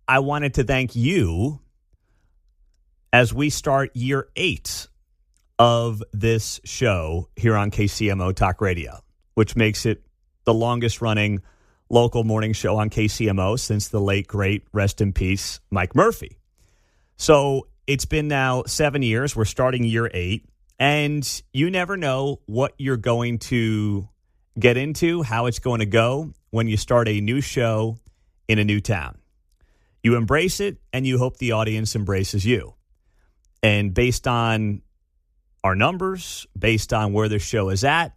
I wanted to thank you as we start year 8 of this show here on KCMO Talk Radio, which makes it the longest running local morning show on KCMO since the late, great, rest in peace, Mike Murphy. So it's been now 7 years. We're starting year 8, and you never know what you're going to get into, how it's going to go when you start a new show in a new town. You embrace it, and you hope the audience embraces you. And based on our numbers, based on where the show is at,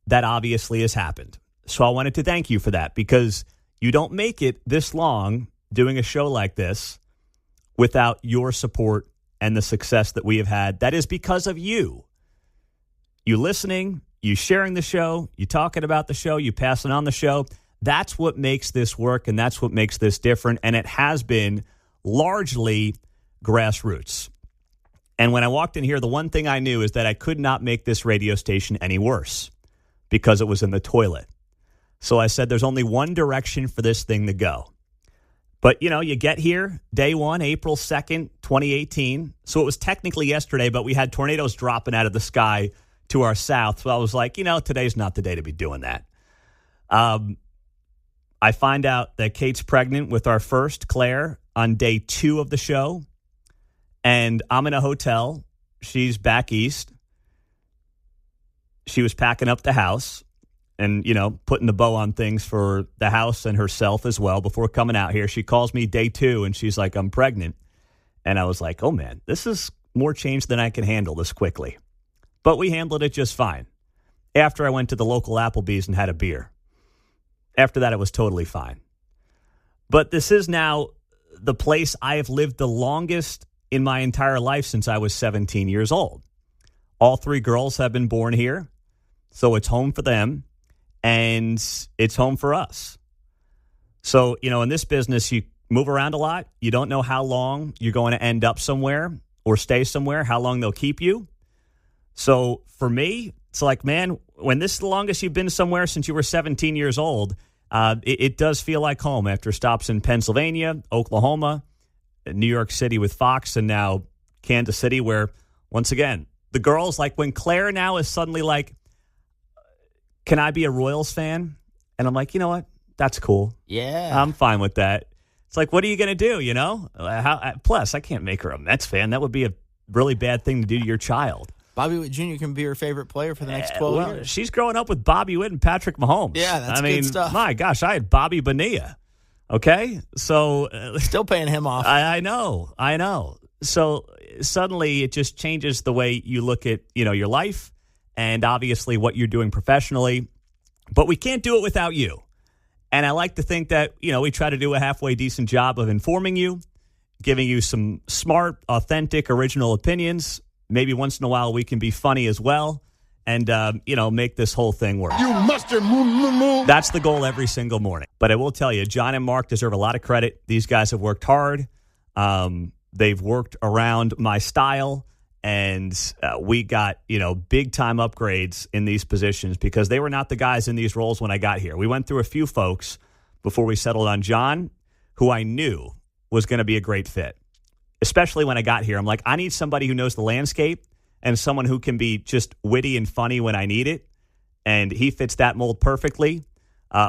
that obviously has happened. So I wanted to thank you for that, because you don't make it this long doing a show like this without your support and the success that we have had. That is because of you. You listening, you sharing the show, you talking about the show, you passing on the show. That's what makes this work, and that's what makes this different. And it has been largely grassroots. And when I walked in here, the one thing I knew is that I could not make this radio station any worse because it was in the toilet. So I said, there's only one direction for this thing to go. But, you know, you get here, day one, April 2nd, 2018. So it was technically yesterday, but we had tornadoes dropping out of the sky to our south. So I was like, you know, today's not the day to be doing that. I find out that Kate's pregnant with our first, Claire, on day 2 of the show. And I'm in a hotel. She's back east. She was packing up the house and, you know, putting the bow on things for the house and herself as well before coming out here. She calls me day 2 and she's like, I'm pregnant. And I was like, oh, man, this is more change than I can handle this quickly. But we handled it just fine. After I went to the local Applebee's and had a beer. After that, it was totally fine. But this is now the place I have lived the longest in my entire life since I was 17 years old. All 3 girls have been born here, so it's home for them, and it's home for us. So, you know, in this business, you move around a lot. You don't know how long you're going to end up somewhere or stay somewhere, how long they'll keep you. So for me, it's like, man, when this is the longest you've been somewhere since you were 17 years old, it does feel like home after stops in Pennsylvania, Oklahoma, New York City with Fox, and now Kansas City, where, once again, the girls, like when Claire now is suddenly like, can I be a Royals fan? And I'm like, you know what? That's cool. Yeah. I'm fine with that. It's like, what are you going to do, you know? Plus, I can't make her a Mets fan. That would be a really bad thing to do to your child. Bobby Witt Jr. can be her favorite player for the next 12 years. She's growing up with Bobby Witt and Patrick Mahomes. Yeah, that's good stuff. My gosh, I had Bobby Bonilla. Okay? So still paying him off. I know. So suddenly it just changes the way you look at, you know, your life and obviously what you're doing professionally. But we can't do it without you. And I like to think that, you know, we try to do a halfway decent job of informing you, giving you some smart, authentic, original opinions. Maybe once in a while we can be funny as well and, you know, make this whole thing work. You mustard move. That's the goal every single morning. But I will tell you, John and Mark deserve a lot of credit. These guys have worked hard. They've worked around my style, and we got, you know, big-time upgrades in these positions because they were not the guys in these roles when I got here. We went through a few folks before we settled on John, who I knew was going to be a great fit. Especially when I got here, I'm like, I need somebody who knows the landscape and someone who can be just witty and funny when I need it. And he fits that mold perfectly.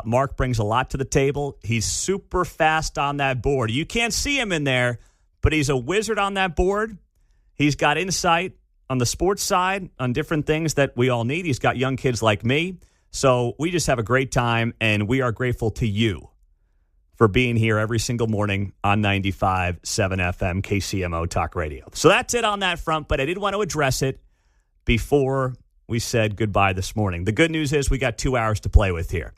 Mark brings a lot to the table. He's super fast on that board. You can't see him in there, but he's a wizard on that board. He's got insight on the sports side, on different things that we all need. He's got young kids like me. So we just have a great time, and we are grateful to you for being here every single morning on 95.7 FM KCMO Talk Radio. So that's it on that front, but I did want to address it before we said goodbye this morning. The good news is we got 2 hours to play with here.